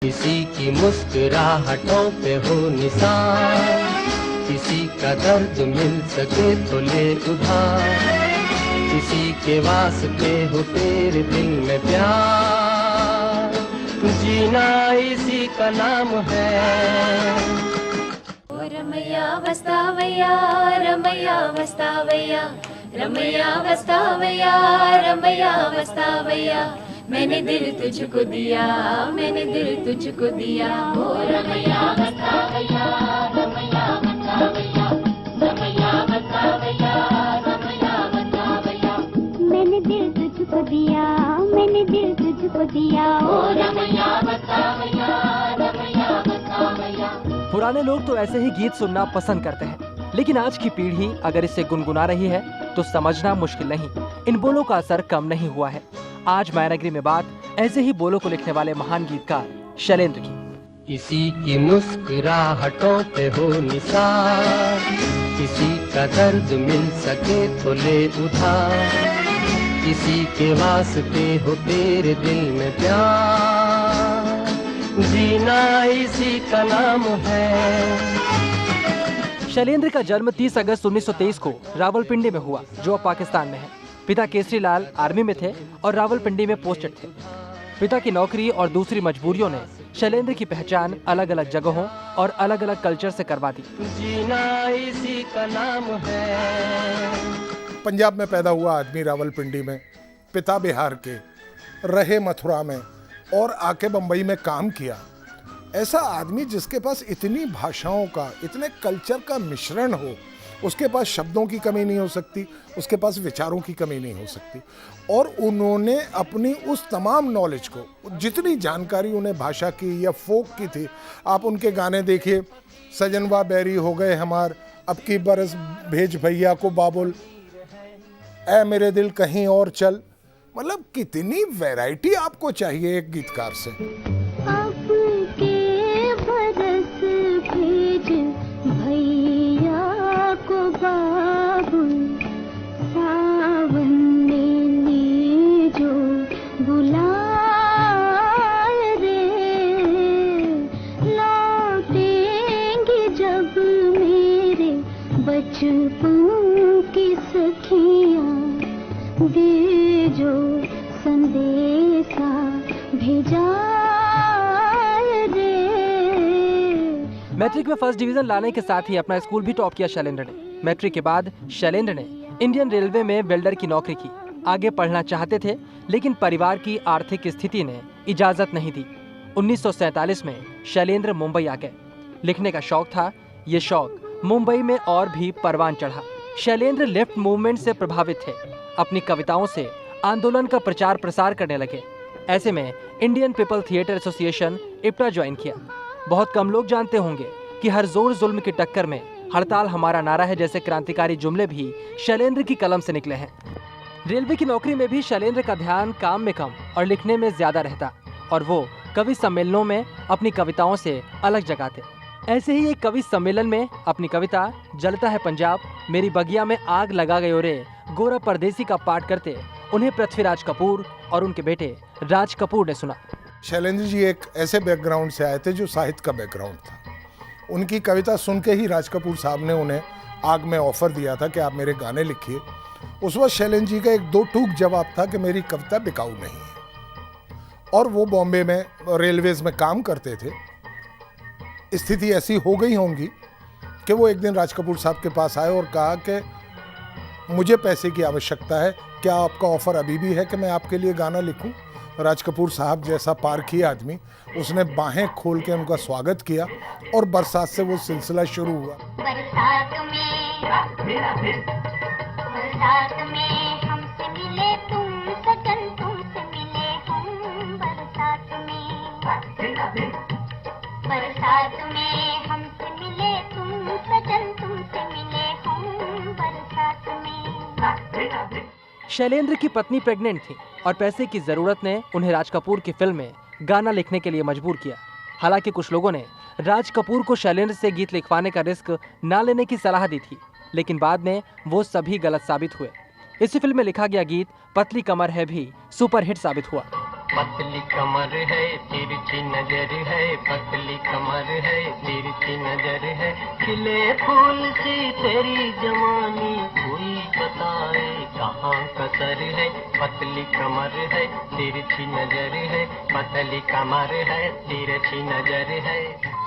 किसी की मुस्कुराहटों पे हो निशान, किसी का दर्द मिल सके तो ले उधार, किसी के वास्ते हो तेरे दिल में प्यार, जीना इसी का नाम है। रमैया वस्तावैया रमैया वस्तावैया रमैया वस्तावैया रमैया वस्तावैया, मैंने दिल तुझको दिया, मैंने दिल तुझको दिया। ओ रमैया वस्तावैया रमैया वस्तावैया रमैया वस्तावैया रमैया वस्तावैया, मैंने दिल तुझको दिया, मैंने दिल तुझको दिया। ओ रमैया वस्तावैया रमैया वस्तावैया। पुराने लोग तो ऐसे ही गीत सुनना पसंद करते हैं, लेकिन आज की पीढ़ी अगर इसे गुनगुना रही है तो समझना मुश्किल नहीं, इन बोलों का असर कम नहीं हुआ है। आज मायानगरी में बात ऐसे ही बोलों को लिखने वाले महान गीतकार शैलेंद्र की। किसी की मुस्कुराहटों पे हो निशान, किसी का दर्द मिल सके तो ले उधार, किसी के वास्ते हो तेरे दिल में प्यार, जीना इसी का नाम है। शैलेंद्र का जन्म 30 अगस्त 1923 को रावलपिंडी में हुआ, जो अब पाकिस्तान में है। पिता केसरी लाल आर्मी में थे और रावलपिंडी में पोस्टेड थे। पिता की नौकरी और दूसरी मजबूरियों ने शैलेंद्र की पहचान अलग अलग जगहों और अलग अलग कल्चर से करवा दी। जीना इसी का नाम है। पंजाब में पैदा हुआ आदमी रावलपिंडी में, पिता बिहार के, रहे मथुरा में और आके बम्बई में काम किया। ऐसा आदमी जिसके पास इतनी भाषाओं का, इतने कल्चर का मिश्रण हो, उसके पास शब्दों की कमी नहीं हो सकती, उसके पास विचारों की कमी नहीं हो सकती। और उन्होंने अपनी उस तमाम नॉलेज को, जितनी जानकारी उन्हें भाषा की या फोक की थी, आप उनके गाने देखिए, सजनवा बैरी हो गए हमार, अब की बरस भेज भैया को बाबुल, ऐ मेरे दिल कहीं और चल, मतलब कितनी वैरायटी आपको चाहिए एक गीतकार से। मैट्रिक में फर्स्ट डिवीजन लाने के साथ ही अपना स्कूल भी टॉप किया शैलेंद्र ने। मैट्रिक के बाद शैलेंद्र ने इंडियन रेलवे में वेल्डर की नौकरी की। आगे पढ़ना चाहते थे, लेकिन परिवार की आर्थिक स्थिति ने इजाजत नहीं दी। 1947 में शैलेंद्र मुंबई आ गए। लिखने का शौक था, ये शौक मुंबई में और भी परवान चढ़ा। शैलेंद्र लेफ्ट मूवमेंट से प्रभावित थे। अपनी कविताओं से आंदोलन का प्रचार प्रसार करने लगे। ऐसे में Indian people theatre association IPTA join किया। बहुत कम लोग जानते होंगे कि हर जोर जुल्म की टक्कर में हड़ताल हमारा नारा है जैसे क्रांतिकारी जुमले भी शैलेंद्र की कलम से निकले हैं। रेलवे की नौकरी में भी शैलेंद्र का ध्यान काम में कम और लिखने में ज्यादा रहता, और वो कवि सम्मेलनों में अपनी कविताओं से अलग जगाते। ऐसे ही एक कवि सम्मेलन में अपनी कविता जलता है पंजाब मेरी बगिया में आग लगा गयो रे गोरा परदेसी का पाठ करते उन्हें पृथ्वीराज कपूर और उनके बेटे राज कपूर ने सुना। शैलेंद्र जी एक ऐसे बैकग्राउंड से आए थे जो साहित्य का बैकग्राउंड था। उनकी कविता सुन के ही राज कपूर साहब ने उन्हें आग में ऑफर दिया था कि आप मेरे गाने लिखिए। उस वक्त शैलेंद्र जी का एक दो टूक जवाब था कि मेरी कविता बिकाऊ नहीं है, और वो बॉम्बे में रेलवेज में काम करते थे। स्थिति ऐसी हो गई होंगी कि वो एक दिन राज कपूर साहब के पास आए और कहा कि मुझे पैसे की आवश्यकता है, क्या आपका ऑफर अभी भी है कि मैं आपके लिए गाना लिखूं? राज कपूर साहब जैसा पारखी आदमी, उसने बाहें खोल के उनका स्वागत किया और बरसात से वो सिलसिला शुरू हुआ। बरसात में हमसे मिले तुम सजन, तुमसे मिले हम बरसात में हमसे मिले तुम सजन, तुमसे मिले हम बरसात में। शैलेंद्र की पत्नी प्रेग्नेंट थी और पैसे की जरूरत ने उन्हें राज कपूर की फिल्म में गाना लिखने के लिए मजबूर किया। हालांकि कुछ लोगों ने राज कपूर को शैलेंद्र से गीत लिखवाने का रिस्क ना लेने की सलाह दी थी, लेकिन बाद में वो सभी गलत साबित हुए। इसी फिल्म में लिखा गया गीत पतली कमर है भी सुपरहिट साबित हुआ। पतली कमर है तिरछी नजर है, पतली कमर है तिरछी नजर है, खिले फूल सी तेरी जवानी, कोई बताए कहाँ कसर है, पतली कमर है तिरछी नजर है, पतली कमर है तिरछी नजर है।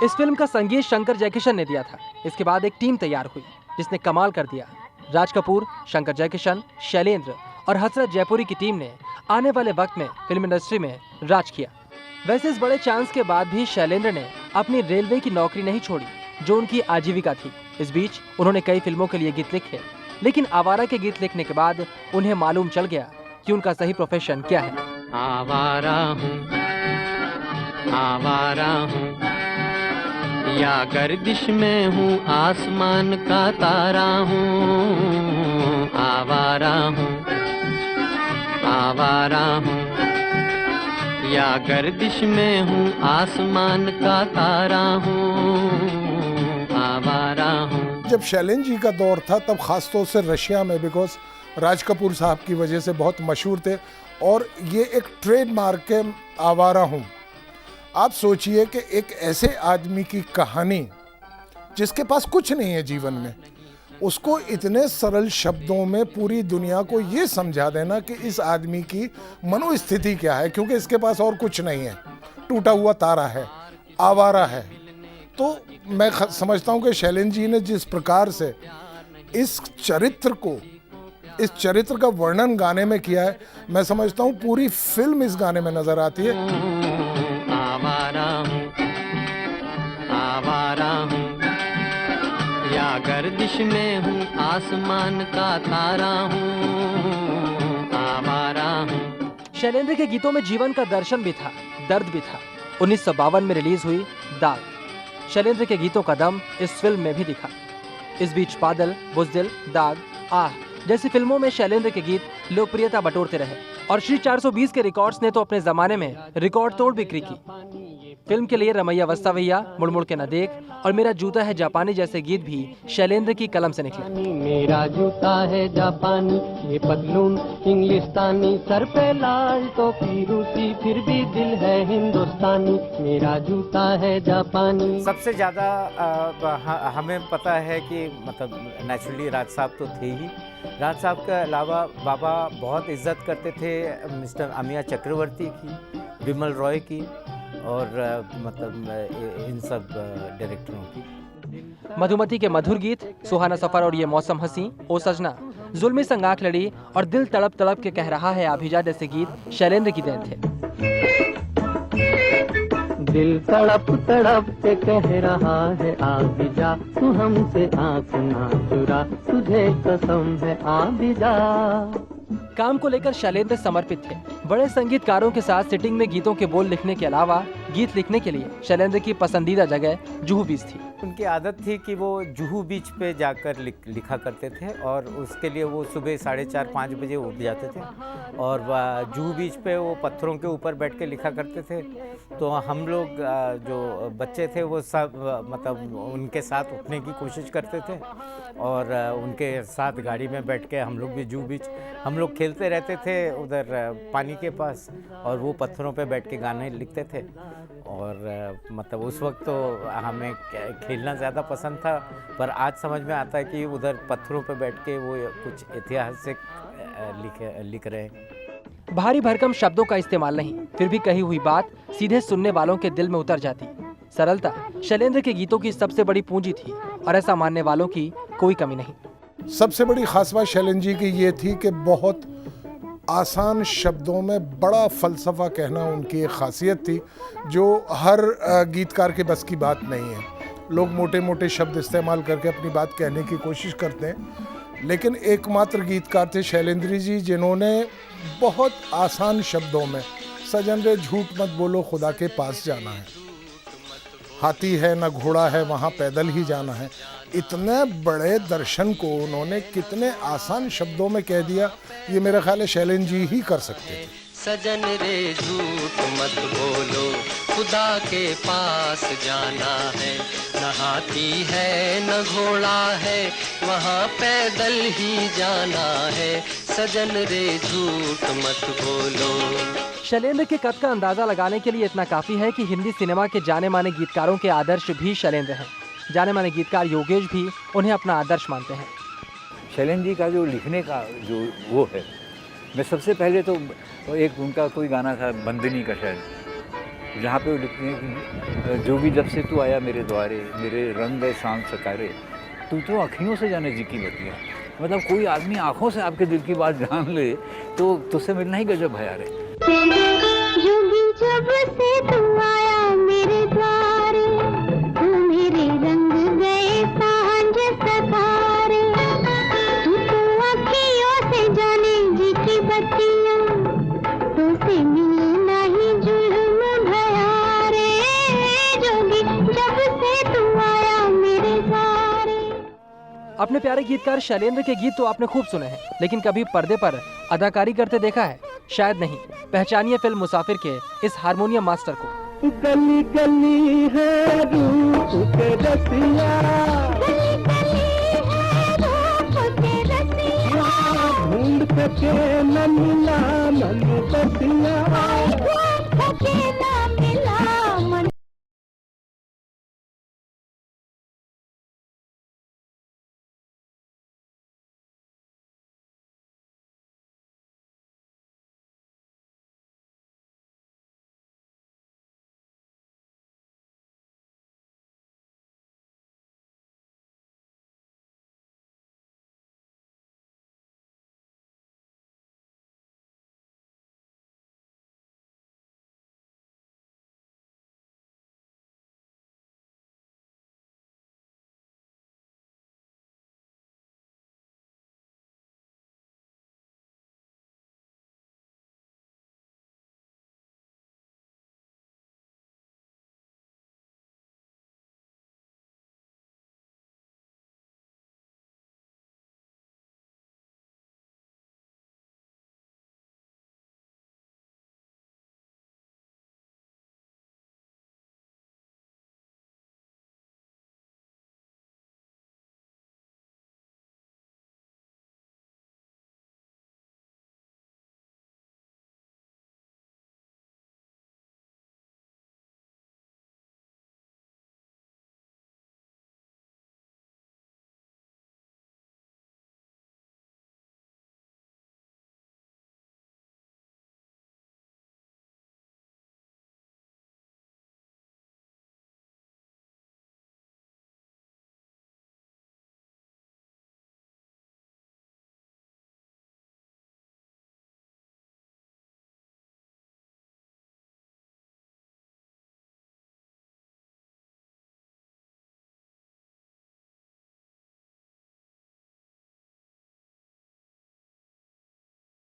इस फिल्म का संगीत शंकर जयकिशन ने दिया था। इसके बाद एक टीम तैयार हुई जिसने कमाल कर दिया। राज कपूर, शंकर जयकिशन, शैलेंद्र और हसरत जयपुरी की टीम ने आने वाले वक्त में फिल्म इंडस्ट्री में राज किया। वैसे इस बड़े चांस के बाद भी शैलेंद्र ने अपनी रेलवे की नौकरी नहीं छोड़ी, जो उनकी आजीविका थी। इस बीच उन्होंने कई फिल्मों के लिए गीत लिखे, लेकिन आवारा के गीत लिखने के बाद उन्हें मालूम चल गया कि उनका सही प्रोफेशन क्या है। आवारा हूँ या गर्दिश में हूँ, आसमान का तारा हूँ, आवारा हूँ, आवारा हूँ या गर्दिश में हूँ, आसमान का तारा हूँ, आवारा हूँ। जब शैलेंद्र जी का दौर था तब खासतौर से रशिया में, बिकॉज राज कपूर साहब की वजह से बहुत मशहूर थे और ये एक ट्रेडमार्क है आवारा हूँ। आप सोचिए कि एक ऐसे आदमी की कहानी जिसके पास कुछ नहीं है जीवन में, उसको इतने सरल शब्दों में पूरी दुनिया को ये समझा देना कि इस आदमी की मनोस्थिति क्या है, क्योंकि इसके पास और कुछ नहीं है, टूटा हुआ तारा है, आवारा है। तो मैं समझता हूँ कि शैलेंद्र जी ने जिस प्रकार से इस चरित्र का वर्णन गाने में किया है, मैं समझता हूँ पूरी फिल्म इस गाने में नजर आती है। आवारा हूँ या गर्दिश में हूँ, आसमान का तारा हूँ, आवारा हूँ। शैलेंद्र के गीतों में जीवन का दर्शन भी था, दर्द भी था। 1952 में रिलीज हुई दाग। शैलेंद्र के गीतों का दम इस फिल्म में भी दिखा। इस बीच बादल, बुज़दिल, दाग, आह जैसी फिल्मों में शैलेंद्र के गीत लोकप्रियता बटोरते रहे और श्री 420 के रिकॉर्ड्स ने तो अपने जमाने में रिकॉर्ड तोड़ बिक्री की। फिल्म के लिए रमैया वस्तावैया, मुड़ मुड़ के न देख और मेरा जूता है जापानी जैसे गीत भी शैलेंद्र की कलम से निकले। मेरा जूता है जापानी, ये पतलून इंग्लिस्तानी, सर पे लाल टोपी रूसी, फिर भी दिल है हिंदुस्तानी, मेरा जूता है जापानी। सबसे ज़्यादा हमें पता है कि मतलब नेचुरली राज साहब तो थे ही। राज साहब के अलावा बाबा बहुत इज्जत करते थे मिस्टर अमिया चक्रवर्ती की, विमल रॉय की और मतलब इन सब डायरेक्टरों की। मधुमती के मधुर गीत, सुहाना सफर और ये मौसम हंसी, ओ सजना, जुल्मी संग आंख लड़ी और दिल तड़प तड़प के कह रहा है आभिजा जैसे गीत शैलेंद्र की देन थे। दिल तड़प तड़प के कह रहा है आभिजा, तू हमसे आँख ना चुरा, तुझे कसम है आभिजा। काम को लेकर शैलेंद्र समर्पित थे। बड़े संगीतकारों के साथ सिटिंग में गीतों के बोल लिखने के अलावा गीत लिखने के लिए शैलेंद्र की पसंदीदा जगह जुहू बीच थी। उनकी आदत थी कि वो जुहू बीच पे जाकर लिखा करते थे और उसके लिए वो सुबह 4:30-5 बजे उठ जाते थे और जुहू बीच पे वो पत्थरों के ऊपर बैठ के लिखा करते थे। तो हम लोग जो बच्चे थे वो सब मतलब उनके साथ उठने की कोशिश करते थे और उनके साथ गाड़ी में बैठ के हम लोग भी जुहू बीच हम लोग खेलते रहते थे उधर पानी के पास और वो पत्थरों पे बैठ के गाने लिखते थे। और मतलब उस वक्त तो हमें खेलना ज़्यादा पसंद था, पर आज समझ में आता है कि उधर पत्थरों पे बैठ के वो कुछ ऐतिहासिक लिख रहे हैं। भारी भरकम शब्दों का इस्तेमाल नहीं, फिर भी कही हुई बात सीधे सुनने वालों के दिल में उतर जाती। सरलता शैलेंद्र के गीतों की सबसे बड़ी पूंजी थी और ऐसा मानने वालों की कोई कमी नहीं। सबसे बड़ी खास बात शैलेंद्र जी की ये थी कि बहुत आसान शब्दों में बड़ा फलसफा कहना उनकी एक खासियत थी, जो हर गीतकार के बस की बात नहीं है। लोग मोटे मोटे शब्द इस्तेमाल करके अपनी बात कहने की कोशिश करते हैं, लेकिन एकमात्र गीतकार थे शैलेंद्र जी जिन्होंने बहुत आसान शब्दों में सजन रे झूठ मत बोलो खुदा के पास जाना है, हाथी है न घोड़ा है वहाँ पैदल ही जाना है, इतने बड़े दर्शन को उन्होंने कितने आसान शब्दों में कह दिया, ये मेरा ख्याल है शैलेंद्र जी ही कर सकते थे। सजन रे झूठ मत बोलो खुदा के पास जाना है, न हाथी है न घोड़ा है वहाँ पैदल ही जाना है, सजन रे झूठ मत बोलो। शैलेंद्र के कद का अंदाजा लगाने के लिए इतना काफी है कि हिंदी सिनेमा के जाने माने गीतकारों के आदर्श भी शैलेंद्र हैं। जाने माने गीतकार योगेश भी उन्हें अपना आदर्श मानते हैं। शैलेंद्र जी का जो लिखने का जो वो है, मैं सबसे पहले तो एक उनका कोई गाना था बंदनी का शायद, जहाँ पे वो लिखते हैं कि जोगी जब से तू आया मेरे द्वारे, मेरे रंग गए शाम सकारे, तू तो अखियों से जाने जी की बतिया। मतलब कोई आदमी आंखों से आपके दिल की बात जान ले तो तुझसे मिलना ही गजब है यार। जोगी जब से तू आया मेरे द्वारे, तू मेरे रंग गए सांझ सतारे, तू तो अखियों से जाने जी की बत्तियां, तुझसे मिलना ही जुल्म भया रे। जोगी जब से तू आया मेरे द्वारे। अपने प्यारे गीतकार शैलेंद्र के गीत तो आपने खूब सुने हैं, लेकिन कभी पर्दे पर अदाकारी करते देखा है? शायद नहीं। पहचानिए फिल्म मुसाफिर के इस हारमोनियम मास्टर को। गली गली है रूप के रसिया, ढूंढ सके न मिला मन बसिया।